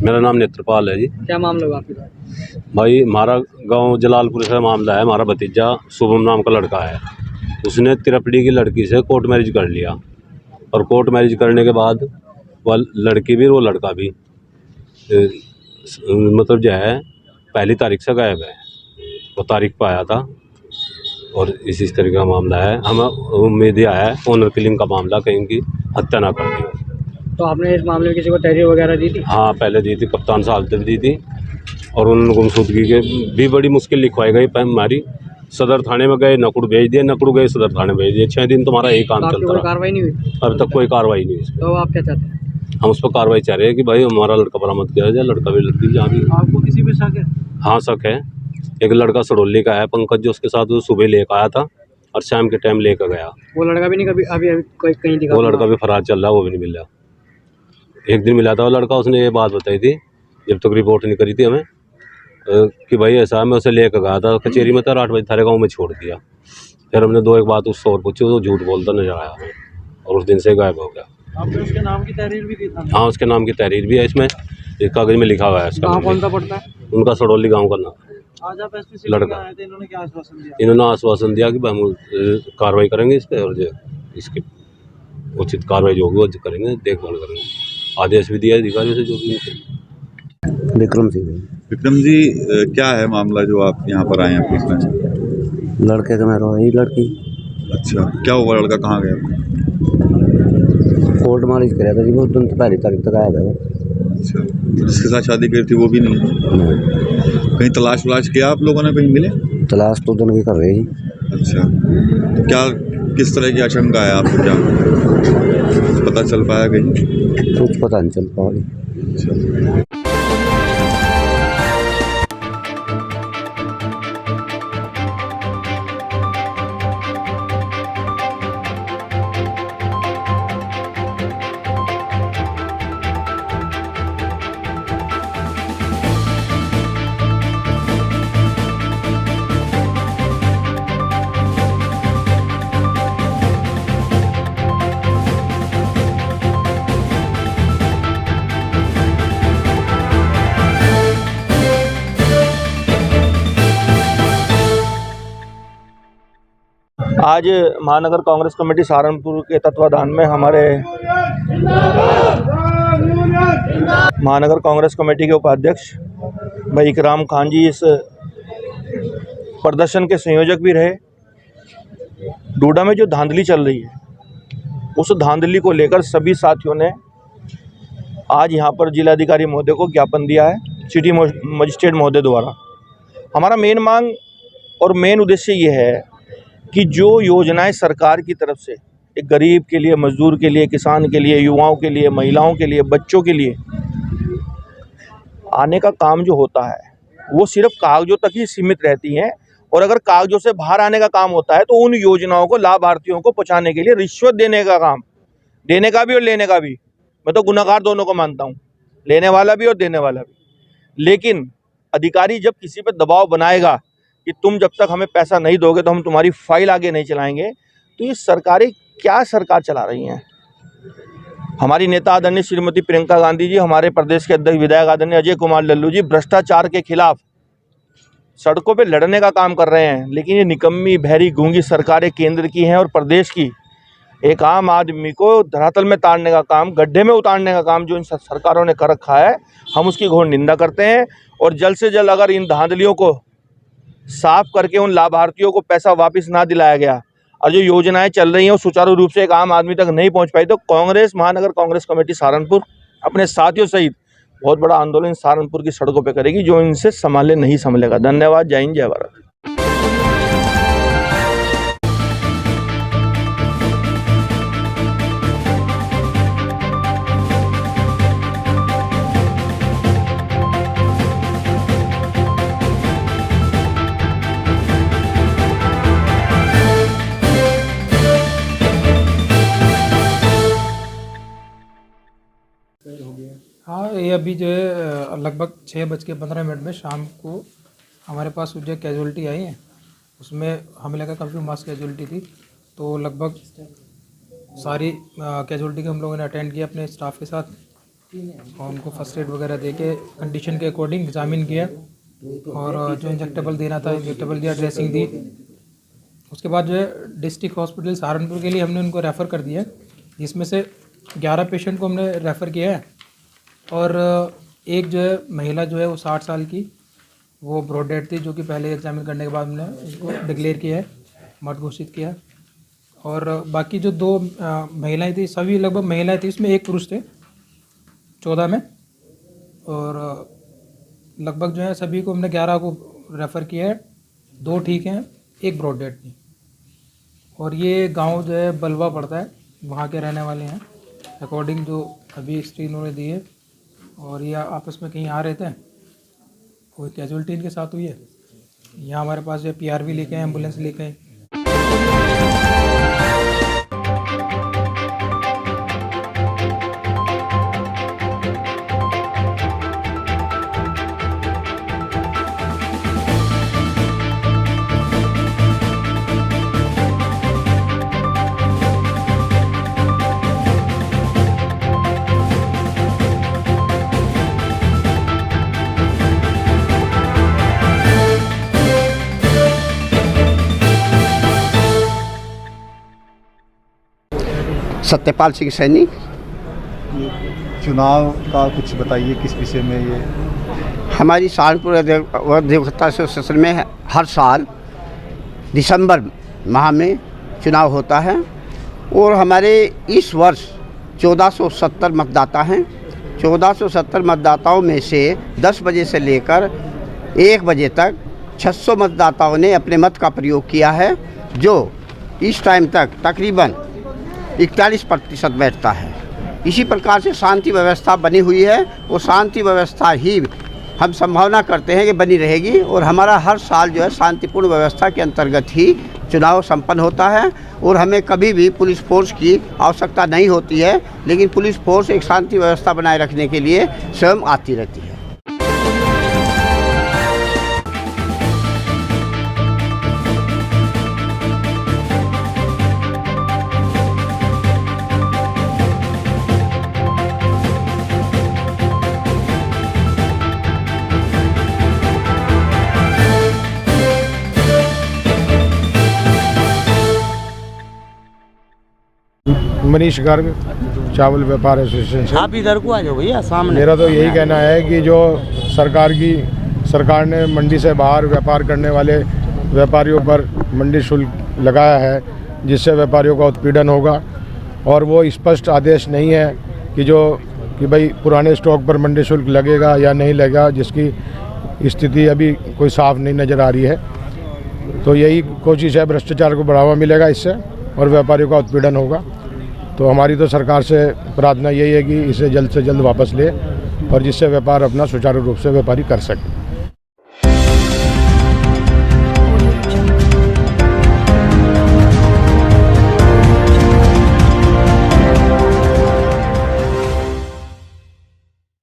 मेरा नाम नेत्रपाल है जी। क्या मामला हुआ आपके साथ? भाई हमारा गांव जलालपुर से मामला है। हमारा भतीजा शुभम नाम का लड़का है, उसने तिरपड़ी की लड़की से कोर्ट मैरिज कर लिया और कोर्ट मैरिज करने के बाद वह लड़की भी और वो लड़का भी मतलब जो है पहली तारीख से गायब है। वो तारीख पर आया था और इसी तरीके का मामला है। हमें उम्मीद यह है ऑनर किलिंग का मामला, कहीं की हत्या ना कर दी। तो आपने इस मामले में किसी को तहरीर वगैरह दी थी? हाँ, पहले दी थी, कप्तान साहब तक दी थी और उन्होंने गुमशुदगी के भी बड़ी मुश्किल लिखवाई गई। हमारी सदर थाने में गए, नकुड़ भेज दिए, नकुड़ गए सदर थाने भेज दिए। 6 दिन तुम्हारा यही काम चलता रहा, कार्रवाई नहीं हुई अभी तक कोई कार्रवाई नहीं हुई। तो आप क्या चाहते हैं? हम उस पर कार्रवाई चाह रहे हैं कि भाई हमारा लड़का बरामद किया जाए, लड़का भी लड़की जहाँ भी। आपको किसी पे शक है? हाँ, शक है। एक लड़का सड़ोली का है, पंकज, जो उसके साथ वो सुबह लेकर आया था और शाम के टाइम लेकर गया। वो लड़का भी नहीं कभी अभी कहीं दिखा? वो लड़का भी फरार चल रहा है, वो भी नहीं मिल रहा। एक दिन मिला था वो लड़का, उसने ये बात बताई थी जब तक रिपोर्ट नहीं करी थी हमें कि भाई ऐसा मैं उसे लेकर गया था कचेरी में, तो 8 बजे थारे गाँव में छोड़ दिया। फिर हमने 2 एक बात उससे और पूछी, वो झूठ बोलता नजर आया और उस दिन से गायब हो गया। आपने उसके नाम की तहरीर भी दी था? हाँ, उसके नाम की तहरीर भी है, इसमें एक कागज में लिखा हुआ है। इसका गाँव कौन सा पड़ता है? उनका सड़ोली गाँव का नाम। आज आप एसपी से लड़का आए थे, इन्होंने क्या आश्वासन दिया? इन्होंने आश्वासन दिया कि भाई हम कार्रवाई करेंगे इस पर और जो इसकी उचित कार्रवाई जो होगी वो करेंगे, देखभाल करेंगे। आदेश भी दिया अधिकारियों से जो भी। विक्रम सिंह। विक्रम जी, क्या है मामला जो आप यहाँ पर आए हैं पूछना चाहिए? लड़के का मेरा वही लड़की। अच्छा, क्या हुआ? लड़का कहाँ गया? कोर्ट मैरिज कराया था जी, वो दिन तो पहली तारीख तक आया था। अच्छा, तो जिसके साथ शादी करी थी वो भी नहीं? कहीं तलाश वलाश किया आप लोगों ने, कहीं मिले? तलाश तो दिन की कर रहे जी। अच्छा, तो क्या किस तरह की आशंका है आपको? क्या पता चल पाया कहीं? कुछ पता नहीं चल पाया। अच्छा। आज महानगर कांग्रेस कमेटी सहारनपुर के तत्वाधान में हमारे महानगर कांग्रेस कमेटी के उपाध्यक्ष भाई इकराम खान जी इस प्रदर्शन के संयोजक भी रहे। डूडा में जो धांधली चल रही है, उस धांधली को लेकर सभी साथियों ने आज यहाँ पर जिलाधिकारी महोदय को ज्ञापन दिया है सिटी मजिस्ट्रेट महोदय द्वारा। हमारा मेन मांग और मेन उद्देश्य ये है कि जो योजनाएं सरकार की तरफ से एक गरीब के लिए, मजदूर के लिए, किसान के लिए, युवाओं के लिए, महिलाओं के लिए, बच्चों के लिए आने का काम जो होता है वो सिर्फ कागजों तक ही सीमित रहती हैं। और अगर कागजों से बाहर आने का काम होता है तो उन योजनाओं को लाभार्थियों को पहुंचाने के लिए रिश्वत देने का काम, देने का भी और लेने का भी। मैं तो गुनाहगार दोनों को मानता हूँ, लेने वाला भी और देने वाला भी। लेकिन अधिकारी जब किसी पर दबाव बनाएगा कि तुम जब तक हमें पैसा नहीं दोगे तो हम तुम्हारी फाइल आगे नहीं चलाएंगे, तो ये सरकारें क्या सरकार चला रही हैं। हमारी नेता आदरणीय श्रीमती प्रियंका गांधी जी, हमारे प्रदेश के अध्यक्ष विधायक आदरणीय अजय कुमार लल्लू जी भ्रष्टाचार के खिलाफ सड़कों पे लड़ने का काम कर रहे हैं। लेकिन ये निकम्मी, बहरी, गूंगी सरकारें केंद्र की हैं और प्रदेश की एक आम आदमी को धरातल में ताड़ने का काम, गड्ढे में उतारने का काम जो इन सरकारों ने कर रखा है, हम उसकी घोर निंदा करते हैं। और जल्द से जल्द अगर इन धांधलियों को साफ करके उन लाभार्थियों को पैसा वापस ना दिलाया गया और जो योजनाएं चल रही हैं वो सुचारू रूप से एक आम आदमी तक नहीं पहुंच पाई, तो कांग्रेस महानगर कांग्रेस कमेटी सहारनपुर अपने साथियों सहित बहुत बड़ा आंदोलन सहारनपुर की सड़कों पे करेगी, जो इनसे संभाले नहीं संभलेगा। धन्यवाद। जय हिंद, जय भारत। हाँ, ये अभी जो है लगभग 6:15 में शाम को हमारे पास जो कैजुअलिटी आई है उसमें हमें लगा काफ़ी मास कैजुअलिटी थी। तो लगभग सारी कैजुअलिटी के हम लोगों ने अटेंड किया अपने स्टाफ के साथ। और उनको फर्स्ट एड वगैरह दे के कंडीशन के अकॉर्डिंग एग्जामिन किया और जो इंजेक्टेबल देना था इंजेक्टेबल दिया, ड्रेसिंग दी। उसके बाद जो है डिस्ट्रिक्ट हॉस्पिटल सहारनपुर के लिए हमने उनको रेफ़र कर दिया, जिसमें से 11 पेशेंट को हमने रेफ़र किया है और एक जो है महिला जो है वो 60 साल की, वो ब्रॉड डेड थी, जो कि पहले एग्जामिन करने के बाद हमने उसको डिक्लेयर किया है, मर्द घोषित किया। और बाकी जो 2 महिलाएं थी, सभी लगभग महिलाएं थी, इसमें 1 पुरुष थे 14 में, और लगभग जो है सभी को हमने 11 को रेफ़र किया है, 2 ठीक हैं, 1 ब्रॉड डेड थी। और ये गांव जो है बलवा पड़ता है, वहाँ के रहने वाले हैं अकॉर्डिंग जो अभी हिस्ट्री इन्होंने दी है। और ये आपस में कहीं आ रहे थे, कोई कैजुअल्टी इनके साथ हुई है। यहाँ हमारे पास जो PRV लेके आए, एम्बुलेंस लेके आए। सत्यपाल सिंह सैनी। चुनाव का कुछ बताइए, किस विषय में ये? हमारी सहारनपुर अधिवक्ता एसोसिएशन में हर साल दिसंबर माह में चुनाव होता है और हमारे इस वर्ष 1470 मतदाता हैं। 1470 मतदाताओं में से 10 बजे से लेकर 1 बजे तक 600 मतदाताओं ने अपने मत का प्रयोग किया है, जो इस टाइम तक तकरीबन 41% बैठता है। इसी प्रकार से शांति व्यवस्था बनी हुई है और शांति व्यवस्था ही हम संभावना करते हैं कि बनी रहेगी। और हमारा हर साल जो है शांतिपूर्ण व्यवस्था के अंतर्गत ही चुनाव संपन्न होता है और हमें कभी भी पुलिस फोर्स की आवश्यकता नहीं होती है, लेकिन पुलिस फोर्स एक शांति व्यवस्था बनाए रखने के लिए स्वयं आती रहती है। मनीष गर्ग, चावल व्यापार एसोसिएशन से। आप इधर को आ जाओ भैया सामने। मेरा तो यही कहना है कि जो सरकार ने मंडी से बाहर व्यापार करने वाले व्यापारियों पर मंडी शुल्क लगाया है, जिससे व्यापारियों का उत्पीड़न होगा। और वो स्पष्ट आदेश नहीं है कि भाई पुराने स्टॉक पर मंडी शुल्क लगेगा या नहीं लगेगा, जिसकी स्थिति अभी कोई साफ नहीं नज़र आ रही है। तो यही कोशिश है, भ्रष्टाचार को बढ़ावा मिलेगा इससे और व्यापारियों का उत्पीड़न होगा। तो हमारी तो सरकार से प्रार्थना यही है कि इसे जल्द से जल्द वापस ले और जिससे व्यापार अपना सुचारू रूप से व्यापारी कर सके।